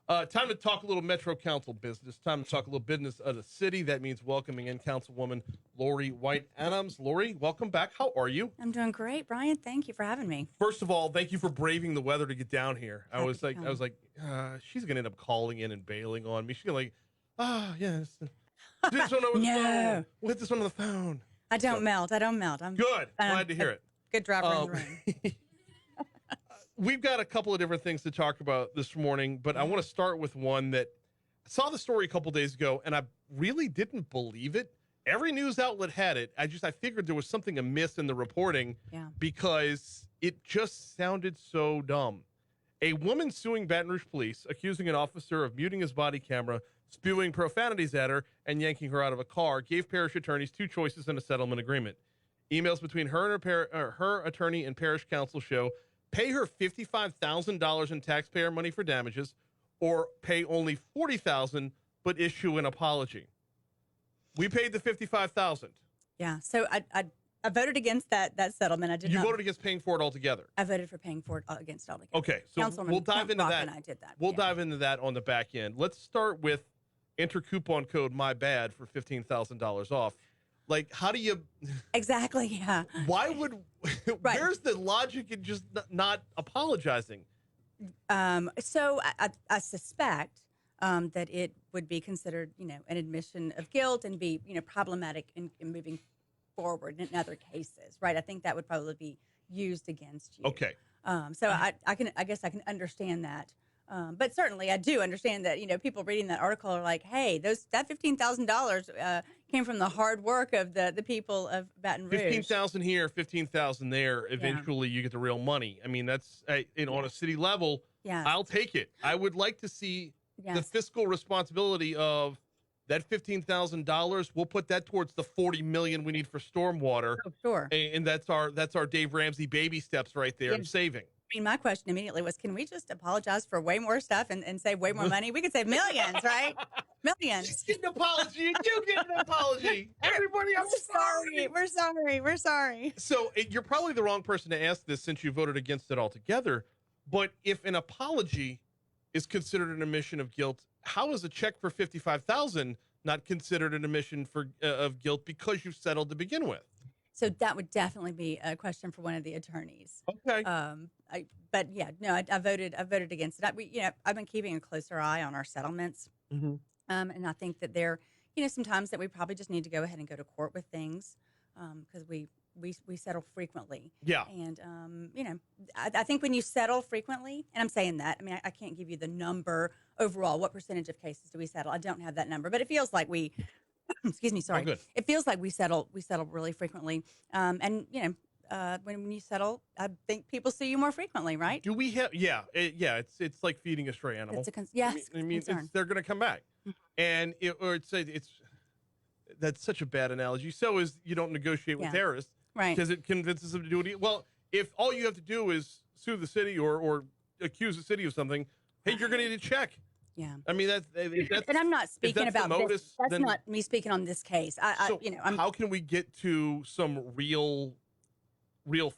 Time to talk a little Metro Council business. Time to talk a little business of the city. That means welcoming in Councilwoman Laurie White Adams. Laurie, welcome back. How are you? I'm doing great, Brian. Thank you for having me. First of all, thank you for braving the weather to get down here. I was like, she's gonna end up calling in and bailing on me. She's gonna yes, this one over the phone. We'll hit this one on the phone. I don't melt. I'm good. Glad to hear it. Good driver in the rain. We've got a couple of different things to talk about this morning, but I want to start with one that I saw the story a couple days ago, and I really didn't believe it. Every news outlet had it. I figured there was something amiss in the reporting because it just sounded so dumb. A woman suing Baton Rouge police, accusing an officer of muting his body camera, spewing profanities at her, and yanking her out of a car, gave parish attorneys two choices in a settlement agreement. Emails between her and her attorney and parish council show pay her $55,000 in taxpayer money for damages, or pay only $40,000 but issue an apology. We paid the $55,000. Yeah, so I voted against that settlement. You voted against paying for it altogether. I voted for paying for it against it altogether. Okay, so we'll dive into that. And I did that. We'll dive into that on the back end. Let's start with enter coupon code MyBad for $15,000 off. Like, how do you exactly? Yeah. Why would? Right. Where's the logic in just not apologizing? So I suspect that it would be considered, an admission of guilt and be, problematic in moving forward in other cases, right? I think that would probably be used against you. Okay. So I guess I can understand that. But certainly I do understand that, people reading that article are like, hey, that $15,000 came from the hard work of the people of Baton Rouge. 15,000 here, 15,000 there. Eventually you get the real money. I mean, that's on a city level. Yeah. I'll take it. I would like to see the fiscal responsibility of that $15,000. We'll put that towards the $40 million we need for stormwater. Oh, sure. And that's our Dave Ramsey baby steps right there of saving. I mean, my question immediately was, can we just apologize for way more stuff and save way more money? We could save millions, right? Millions. Just get an apology. You get an apology. Everybody, I'm sorry. We're sorry. So you're probably the wrong person to ask this since you voted against it altogether. But if an apology is considered an admission of guilt, how is a check for $55,000 not considered an admission of guilt because you settled to begin with? So that would definitely be a question for one of the attorneys. Okay. I voted against it. I've been keeping a closer eye on our settlements, and I think that there, sometimes that we probably just need to go ahead and go to court with things, because we settle frequently. Yeah. And I think when you settle frequently, and I'm saying that, I mean, I can't give you the number overall. What percentage of cases do we settle? I don't have that number, but it feels like we. Excuse me. Sorry. Oh, good. It feels like we settle really frequently. And when you settle, I think people see you more frequently, right? Do we have? Yeah. It's like feeding a stray animal. They're going to come back, and that's such a bad analogy. So is you don't negotiate with terrorists, right? Because it convinces them to do it. Well, if all you have to do is sue the city or accuse the city of something, hey, you're going to get a check. Yeah, I mean that's and I'm not speaking about this. That's not me speaking on this case. How can we get to some real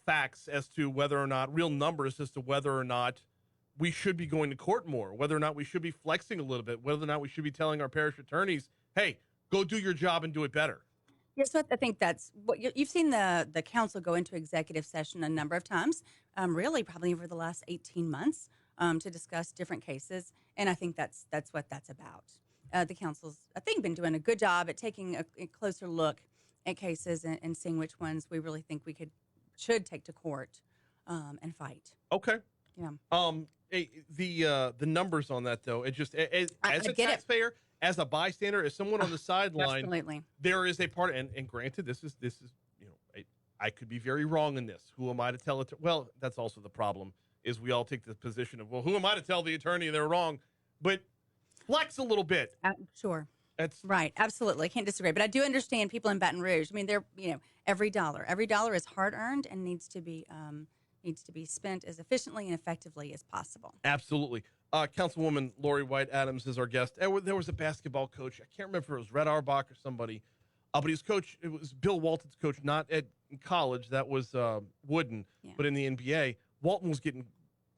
facts as to whether or not real numbers as to whether or not we should be going to court more, whether or not we should be flexing a little bit, whether or not we should be telling our parish attorneys, hey, go do your job and do it better. Yes, I think that's what you've seen the council go into executive session a number of times, really probably over the last 18 months. To discuss different cases, and I think that's what that's about. The council's, I think, been doing a good job at taking a closer look at cases and seeing which ones we really think we should take to court and fight. Okay. Yeah. The numbers on that though, it just as a taxpayer, as a bystander, as someone on the sideline, absolutely. There is a part, and granted, this is I could be very wrong in this. Who am I to tell it? Well, that's also the problem. Is we all take the position of, well, who am I to tell the attorney they're wrong? But flex a little bit. Sure. That's right. Absolutely. Can't disagree. But I do understand people in Baton Rouge. I mean, they're, every dollar is hard earned and needs to be spent as efficiently and effectively as possible. Absolutely. Councilwoman Laurie White Adams is our guest. There was a basketball coach. I can't remember if it was Red Auerbach or somebody, but his coach, it was Bill Walton's coach, not at college. That was Wooden, but in the NBA. Walton was getting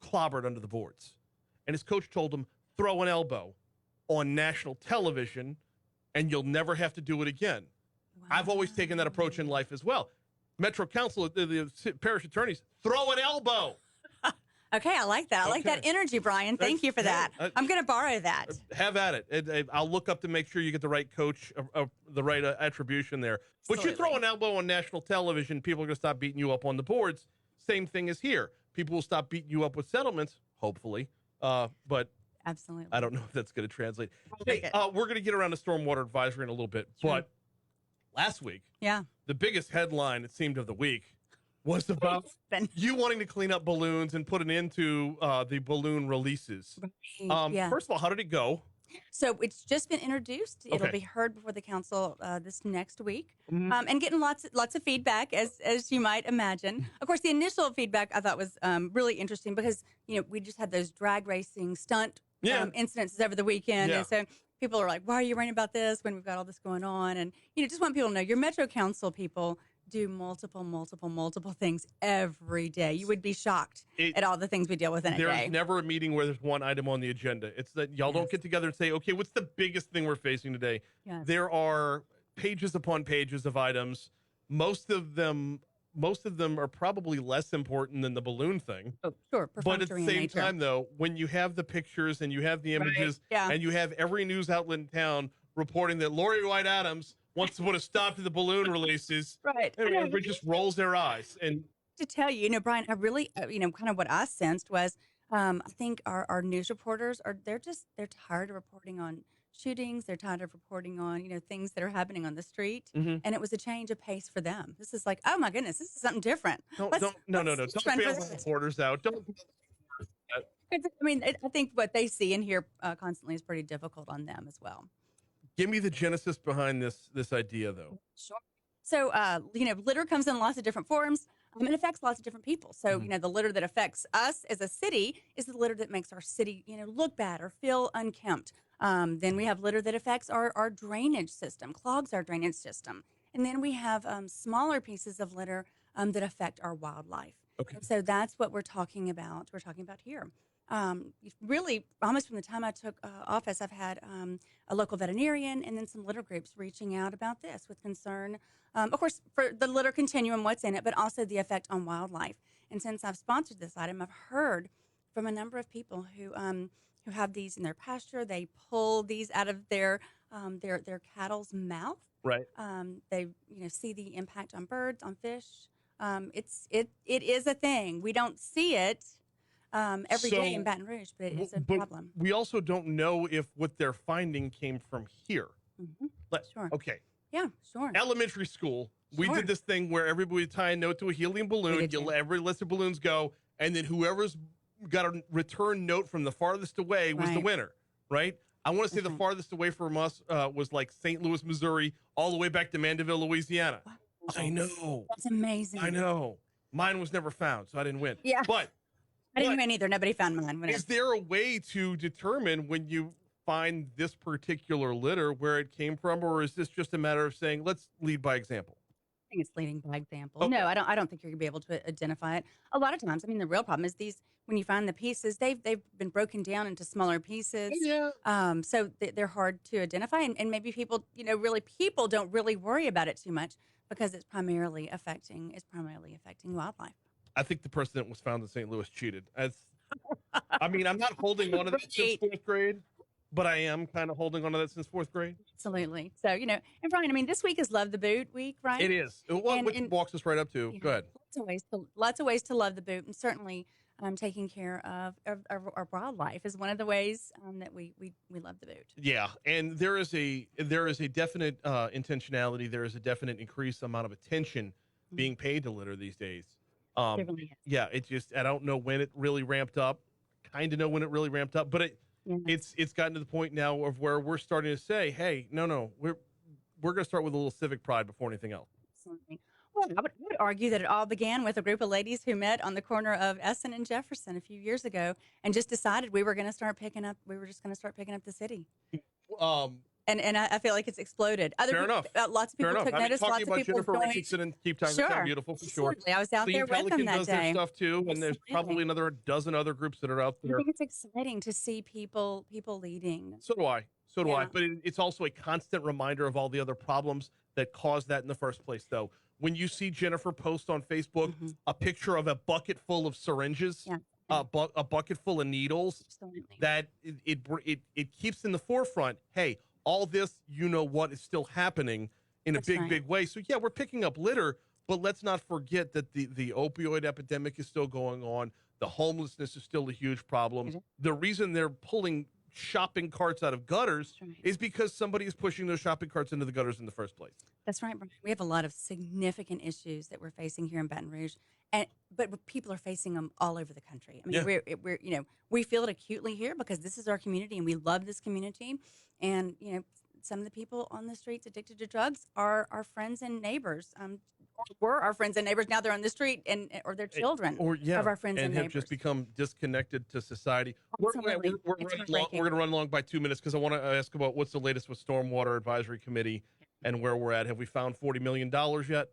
clobbered under the boards. And his coach told him, throw an elbow on national television and you'll never have to do it again. Wow. I've always taken that approach in life as well. Metro Council, the parish attorneys, throw an elbow. Okay, I like that. I like that energy, Brian. Thank you for that. I'm going to borrow that. Have at it. I'll look up to make sure you get the right coach, the right attribution there. But you throw an elbow on national television, people are going to stop beating you up on the boards. Same thing as here. People will stop beating you up with settlements, hopefully. But absolutely, I don't know if that's going to translate. Hey, we're going to get around to stormwater advisory in a little bit. Sure. But last week, the biggest headline, it seemed, of the week was about you wanting to clean up balloons and put an end to the balloon releases. First of all, how did it go? So it's just been introduced. It'll be heard before the council this next week, and getting lots of feedback, as you might imagine. Of course, the initial feedback I thought was really interesting because we just had those drag racing stunt incidences over the weekend, and so people are like, "Why are you writing about this when we've got all this going on?" And just want people to know your Metro Council people do multiple things every day. You would be shocked at all the things we deal with in a day. There's never a meeting where there's one item on the agenda. It's that y'all don't get together and say, okay, what's the biggest thing we're facing today? Yes. There are pages upon pages of items. Most of them are probably less important than the balloon thing. Oh, sure. But at the same time, though, when you have the pictures and you have the images and you have every news outlet in town reporting that Laurie White Adams wants to put a stop to the balloon releases. Right. Everybody just rolls their eyes. And to tell you, Brian, I really, kind of what I sensed was, I think our news reporters they're tired of reporting on shootings. They're tired of reporting on, things that are happening on the street. And it was a change of pace for them. This is like, oh my goodness, this is something different. No. Don't bail the reporters out. Don't. I think what they see and hear constantly is pretty difficult on them as well. Give me the genesis behind this idea, though. Sure. So, litter comes in lots of different forms. It affects lots of different people. So, the litter that affects us as a city is the litter that makes our city, look bad or feel unkempt. Then we have litter that affects our drainage system, clogs our drainage system. And then we have smaller pieces of litter that affect our wildlife. Okay. And so that's what we're talking about. We're talking about here. Really, almost from the time I took office, I've had a local veterinarian and then some litter groups reaching out about this with concern, of course, for the litter continuum, what's in it, but also the effect on wildlife. And since I've sponsored this item, I've heard from a number of people who have these in their pasture. They pull these out of their cattle's mouth. Right. They see the impact on birds, on fish. It is a thing. We don't see it every day in Baton Rouge, but it is a problem. We also don't know if what they're finding came from here. Sure. Okay. Yeah, sure. Elementary school, we did this thing where everybody would tie a note to a helium balloon, you let every list of balloons go, and then whoever's got a return note from the farthest away was the winner, right? I want to say the farthest away from us was like St. Louis, Missouri, all the way back to Mandeville, Louisiana. Wow. I know. That's amazing. I know. Mine was never found, so I didn't win. Yeah. But I didn't win either. Nobody found mine. Is there a way to determine when you find this particular litter where it came from, or is this just a matter of saying, let's lead by example? I think it's leading by example. Okay. No, I don't think you're going to be able to identify it. A lot of times, the real problem is when you find the pieces, they've been broken down into smaller pieces. Yeah. So they're hard to identify, and maybe people, people don't really worry about it too much because it's primarily affecting wildlife. I think the person that was found in St. Louis cheated. I'm not holding on to that since fourth grade, but I am kind of holding on to that since fourth grade. Absolutely. So, and Brian, this week is Love the Boot week, right? It is. Which walks us right up to. Go ahead. Lots of ways to love the boot, and certainly taking care of our wildlife is one of the ways that we love the boot. Yeah, and there is a definite intentionality. There is a definite increased amount of attention being paid to litter these days. Yeah, I don't know when it really ramped up. Kind of know when it really ramped up, but it's gotten to the point now of where we're starting to say, hey, no, we're going to start with a little civic pride before anything else. Absolutely. Well, I would argue that it all began with a group of ladies who met on the corner of Essen and Jefferson a few years ago and just decided we were just going to start picking up the city. and I feel like it's exploded. Other Fair people, enough. lots of Fair people enough. took I mean, notice. talking Lots of about people Jennifer joined. Richardson and Keep Time to Sure, Sound Beautiful for sure. absolutely. I was out Clean there with them Pelican that does their day. stuff too, and there's probably Absolutely. another dozen other groups that are out I there. think it's exciting to see people leading. So do I. So do I. Yeah. But it's also a constant reminder of all the other problems that caused that in the first place, though. When you see Jennifer post on Facebook Hmm. a picture of a bucket full of syringes, Yeah. a bucket full of needles, Absolutely. that it keeps in the forefront. Hey, all this, you know what, is still happening in a That's big, right. big way. So yeah, we're picking up litter, but let's not forget that the opioid epidemic is still going on. The homelessness is still a huge problem. It is. The reason they're pulling shopping carts out of gutters That's right. is because somebody is pushing those shopping carts into the gutters in the first place. That's right, Brian. We have a lot of significant issues that we're facing here in Baton Rouge, but people are facing them all over the country. I mean, Yeah. we're we feel it acutely here because this is our community and we love this community. And some of the people on the streets addicted to drugs are our friends and neighbors. Were our friends and neighbors. Now they're on the street or their children Or yeah, of our friends and and have neighbors. just become disconnected to society. We're Absolutely. we're It's running long, heartbreaking. we're going to run long by 2 minutes because I want to ask about what's the latest with Stormwater Advisory Committee and where we're at. Have we found $40 million yet?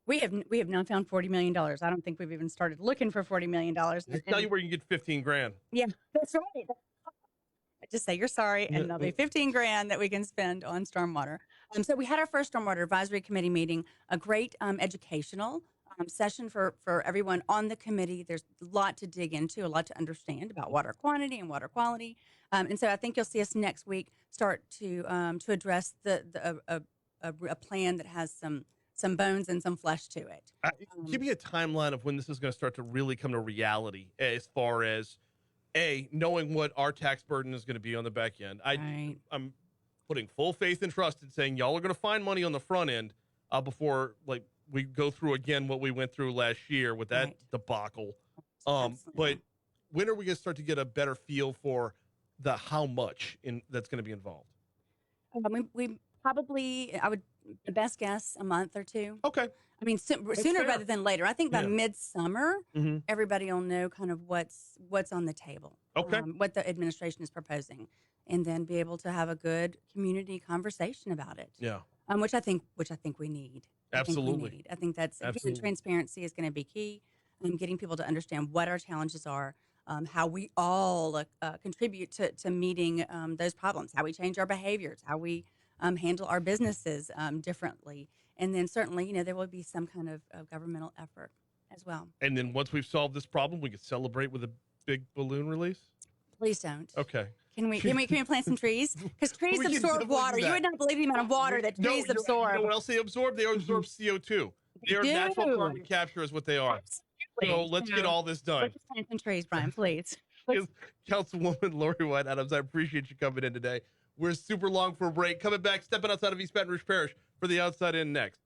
We have not found $40 million. I don't think we've even started looking for $40 million. I tell you where you can get 15 grand. Yeah, that's right. Just say you're sorry, Yeah, and there'll be 15 grand that we can spend on stormwater. So we had our first stormwater advisory committee meeting, a great educational session for everyone on the committee. There's a lot to dig into, a lot to understand about water quantity and water quality. And so I think you'll see us next week start to address a plan that has some bones and some flesh to it. Give me a timeline of when this is going to start to really come to reality as far as knowing what our tax burden is going to be on the back end. Right. I'm putting full faith and trust in saying y'all are going to find money on the front end before we go through again what we went through last year with that Right. debacle. Absolutely. But when are we going to start to get a better feel for the how much that's going to be involved? We probably, the best guess, a month or two. Okay. I mean, sooner fair. rather than later. I think by Yeah. midsummer, Mm-hmm. everybody will know kind of what's on the table. Okay. What the administration is proposing, and then be able to have a good community conversation about it. Yeah. Which I think we need. Absolutely. I think that's again, Absolutely. transparency is going to be key. Getting people to understand what our challenges are, how we all contribute to meeting those problems, how we change our behaviors, how we handle our businesses differently. And then certainly, there will be some kind of governmental effort as well. And then once we've solved this problem, we can celebrate with a big balloon release. Please don't. Okay. Can we plant some trees? Because trees We can absorb definitely water. do You that. would not believe the amount of water that trees You absorb. know what else they absorb? They absorb CO2. They are do. natural carbon capture is what they are. So let's get all this done. Let's just plant some trees, Brian, please. Councilwoman Laurie White Adams, I appreciate you coming in today. We're super long for a break. Coming back, stepping outside of East Baton Rouge Parish for the Outside In next.